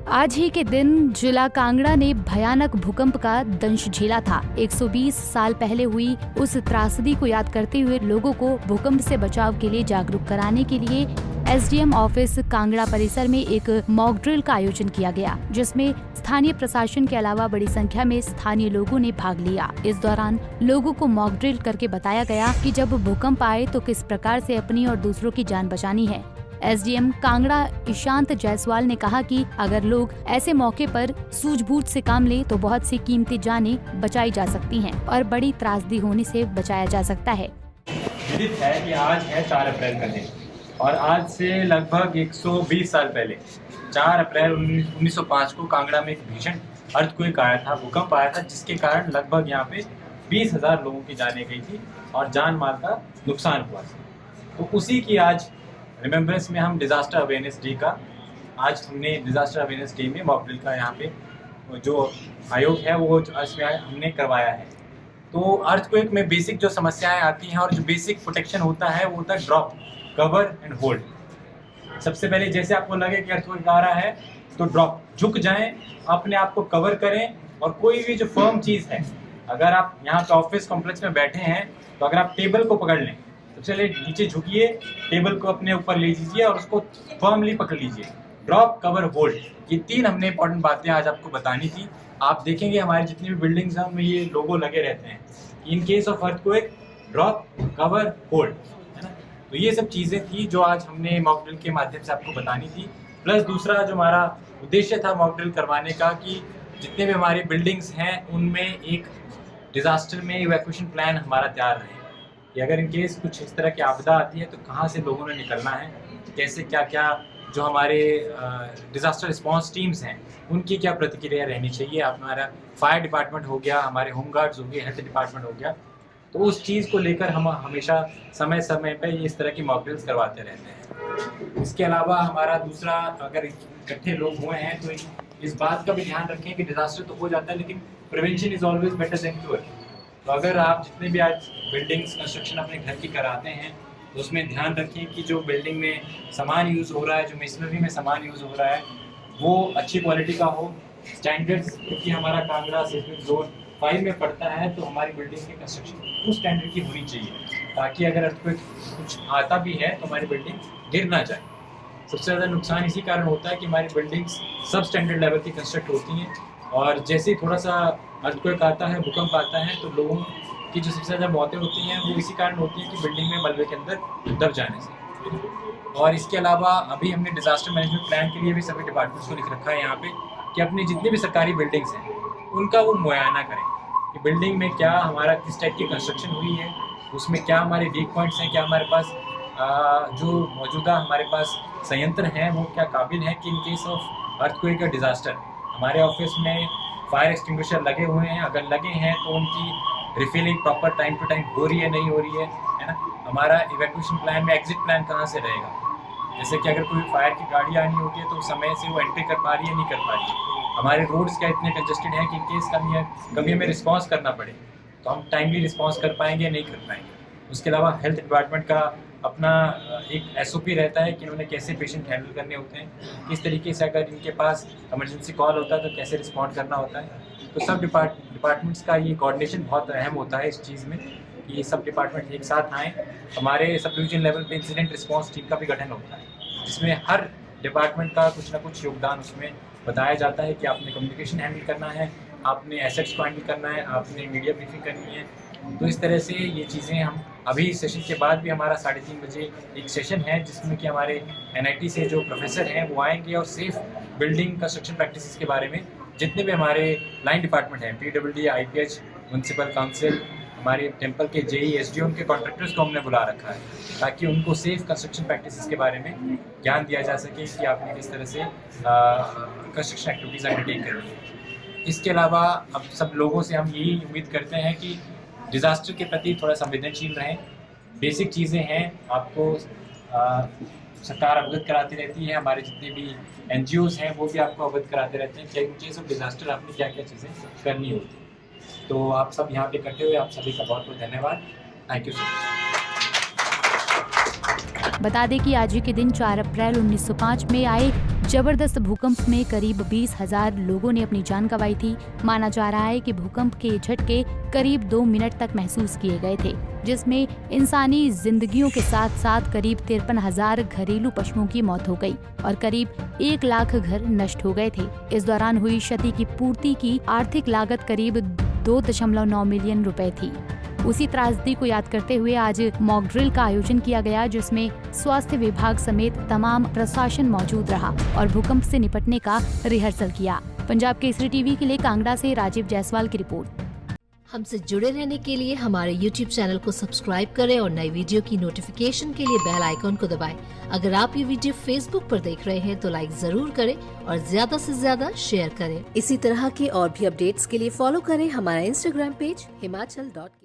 आज ही के दिन जिला कांगड़ा ने भयानक भूकंप का दंश झेला था। 120 साल पहले हुई उस त्रासदी को याद करते हुए लोगों को भूकंप से बचाव के लिए जागरूक कराने के लिए एसडीएम ऑफिस कांगड़ा परिसर में एक मॉक ड्रिल का आयोजन किया गया, जिसमें स्थानीय प्रशासन के अलावा बड़ी संख्या में स्थानीय लोगों ने भाग लिया। इस दौरान लोगों को मॉक ड्रिल करके बताया गया कि जब भूकंप आए तो किस प्रकार से अपनी और दूसरों की जान बचानी है। एसडीएम कांगड़ा ईशांत जायसवाल ने कहा कि अगर लोग ऐसे मौके पर सूझबूझ से काम लें तो बहुत सी कीमती जानें बचाई जा सकती हैं और बड़ी त्रासदी होने से बचाया जा सकता है। विदित है कि आज है 4 अप्रैल का दिन और आज से लगभग 120 साल पहले 4 अप्रैल 1905 को कांगड़ा में एक भीषण अर्थक्वेक आया था, भूकंप आया था, जिसके कारण लगभग यहाँ पे 20,000 लोगों की जानें गई थी और जान माल का नुकसान हुआ था। तो उसी की आज रिमेम्बरेंस में हम डिज़ास्टर अवेयरनेस डे का हमने डिज़ास्टर अवेयरनेस डे में मॉक ड्रिल का यहाँ पे जो आयोग है वो इसमें हमने करवाया है। तो अर्थक्वेक में बेसिक जो समस्याएं आती हैं और जो बेसिक प्रोटेक्शन होता है वो होता है ड्रॉप, कवर एंड होल्ड। सबसे पहले जैसे आपको लगे कि अर्थक्वेक आ रहा है तो ड्रॉप, झुक जाएं, अपने आप को कवर करें और कोई भी जो फर्म चीज़ है, अगर आप यहाँ पे ऑफिस कॉम्प्लेक्स में बैठे हैं तो अगर आप टेबल को पकड़ लें, सबसे पहले नीचे झुकिए, टेबल को अपने ऊपर ले लीजिए और उसको फर्मली पकड़ लीजिए। ड्रॉप, कवर, होल्ड, ये 3 हमने इंपॉर्टेंट बातें आज आपको बतानी थी। आप देखेंगे हमारी जितनी भी बिल्डिंग्स हैं उनमें ये लोगो लगे रहते हैं, इन case of earthquake drop, cover, hold, है ना। तो ये सब चीज़ें थी जो आज हमने मॉक ड्रिल के माध्यम से आपको बतानी थी। प्लस दूसरा जो हमारा उद्देश्य था मॉक ड्रिल करवाने का कि जितने भी हमारी बिल्डिंग्स हैं उनमें एक डिज़ास्टर में इवैक्यूएशन प्लान हमारा तैयार रहे कि अगर इन केस कुछ इस तरह की आपदा आती है तो कहाँ से लोगों ने निकलना है, कैसे क्या क्या जो हमारे डिज़ास्टर रिस्पांस टीम्स हैं उनकी क्या प्रतिक्रिया रहनी चाहिए। हमारा फायर डिपार्टमेंट हो गया, हमारे होम गार्ड्स हो गए, हेल्थ डिपार्टमेंट हो गया, तो उस चीज़ को लेकर हम हमेशा समय समय पर इस तरह की मॉक ड्रिल्स करवाते रहते हैं। इसके अलावा हमारा दूसरा, अगर इकट्ठे लोग हुए हैं तो इस बात का भी ध्यान रखें कि डिज़ास्टर तो हो जाता है लेकिन prevention is always better than cure. तो अगर आप जितने भी आज बिल्डिंग्स कंस्ट्रक्शन अपने घर की कराते हैं तो उसमें ध्यान रखें कि जो बिल्डिंग में सामान यूज़ हो रहा है, जो मशीनरी में सामान यूज़ हो रहा है वो अच्छी क्वालिटी का हो। स्टैंडर्ड्स, क्योंकि हमारा कांगड़ा सिस्मिक जोन 5 में पड़ता है तो हमारी बिल्डिंग की कंस्ट्रक्शन उस स्टैंडर्ड की होनी चाहिए ताकि अगर अर्थक्वेक कुछ आता भी है तो हमारी बिल्डिंग गिर ना जाए। सबसे ज़्यादा नुकसान इसी कारण होता है कि हमारी बिल्डिंग्स सब स्टैंडर्ड लेवल की कंस्ट्रक्ट होती हैं और जैसे ही थोड़ा सा अर्थक्वेक आता है, भूकंप आता है, तो लोगों की जो सबसे ज़्यादा मौतें होती हैं वो इसी कारण होती हैं कि बिल्डिंग में मलबे के अंदर दब जाने से। और इसके अलावा अभी हमने डिज़ास्टर मैनेजमेंट प्लान के लिए भी सभी डिपार्टमेंट्स को लिख रखा है यहाँ पे कि अपनी जितनी भी सरकारी बिल्डिंग्स हैं उनका वो मुआयना करें कि बिल्डिंग में क्या हमारा किस टाइप की कंस्ट्रक्शन हुई है, उसमें क्या हमारे वीक पॉइंट्स हैं, क्या हमारे पास जो मौजूदा हमारे पास संयंत्र हैं वो क्या काबिल हैं कि इन केस ऑफ अर्थक्वेक या डिज़ास्टर हमारे ऑफिस में फायर एक्सटिंग्विशर लगे हुए हैं, अगर लगे हैं तो उनकी refilling proper time to time हो रही है, नहीं हो रही है ना। हमारा इवैक्यूएशन प्लान में एग्जिट प्लान कहाँ से रहेगा, जैसे कि अगर कोई फायर की गाड़ी आनी होती है तो समय से वो एंट्री कर पा रही है, नहीं कर पा रही है। हमारे रोड्स क्या इतने कंजेस्टेड हैं कि इन केस कभी हमें रिस्पॉन्स करना पड़े तो हम टाइमली रिस्पॉन्स कर पाएंगे, नहीं कर पाएंगे। उसके अलावा हेल्थ डिपार्टमेंट का अपना एक SOP रहता है कि उन्होंने कैसे पेशेंट हैंडल करने होते हैं, किस तरीके से अगर इनके पास इमरजेंसी कॉल होता है तो कैसे रिस्पॉन्ड करना होता है। तो सब डिपार्टमेंट्स का ये कोऑर्डिनेशन बहुत अहम होता है इस चीज़ में कि ये सब डिपार्टमेंट एक साथ आएँ। हमारे सब डिवीजन लेवल पे इंसिडेंट रिस्पॉन्स टीम का भी गठन होता है जिसमें हर डिपार्टमेंट का कुछ ना कुछ योगदान उसमें बताया जाता है कि आपने कम्युनिकेशन हैंडल करना है, आपने एसेट्स को हैंडल करना है, आपने मीडिया ब्रीफिंग करनी है। तो इस तरह से ये चीज़ें हम अभी इस सेशन के बाद भी हमारा 3:30 बजे एक सेशन है जिसमें कि हमारे NIT से जो प्रोफेसर हैं वो आएंगे और सेफ बिल्डिंग कंस्ट्रक्शन प्रैक्टिसेस के बारे में जितने भी हमारे लाइन डिपार्टमेंट हैं, PWD, IPH, म्यूनसिपल काउंसिल, हमारे टेम्पल के JE, SDO, उनके कॉन्ट्रैक्टर्स को हमने बुला रखा है ताकि उनको सेफ कंस्ट्रक्शन प्रैक्टिसेस के बारे में ज्ञान दिया जा सके कि आपने किस तरह से कंस्ट्रक्शन एक्टिविटीज़ अंडरटेक करनी है। इसके अलावा अब सब लोगों से हम यही उम्मीद करते हैं कि डिज़ास्टर के प्रति थोड़ा संवेदनशील रहें। बेसिक चीज़ें हैं, आपको सरकार अवगत कराती रहती है, हमारे जितने भी NGOs हैं वो भी आपको अवगत कराते रहते हैं कि इन केस ऑफ डिजास्टर आपने क्या क्या चीज़ें करनी होती है। तो आप सब यहाँ पे इकट्ठे हुए, आप सभी का बहुत बहुत धन्यवाद। Thank you so much. बता दें कि आज ही के दिन 4 अप्रैल 1905 में आए जबरदस्त भूकंप में करीब 20,000 लोगों ने अपनी जान गंवाई थी। माना जा रहा है कि भूकंप के झटके करीब 2 मिनट तक महसूस किए गए थे, जिसमें इंसानी जिंदगियों के साथ साथ करीब 53,000 घरेलू पशुओं की मौत हो गई और करीब 1 लाख घर नष्ट हो गए थे। इस दौरान हुई क्षति की पूर्ति की आर्थिक लागत करीब 2.9 मिलियन रुपए थी। उसी त्रासदी को याद करते हुए आज मॉक ड्रिल का आयोजन किया गया, जिसमें स्वास्थ्य विभाग समेत तमाम प्रशासन मौजूद रहा और भूकंप से निपटने का रिहर्सल किया। पंजाब केसरी टीवी के लिए कांगड़ा से राजीव जायसवाल की रिपोर्ट। हमसे जुड़े रहने के लिए हमारे YouTube चैनल को सब्सक्राइब करें और नई वीडियो की नोटिफिकेशन के लिए बेल आइकॉन को दबाएं। अगर आप ये वीडियो Facebook पर देख रहे हैं तो लाइक जरूर करें और ज्यादा से ज्यादा शेयर करें। इसी तरह के और भी अपडेट्स के लिए फॉलो करें हमारा Instagram पेज himachal.ke।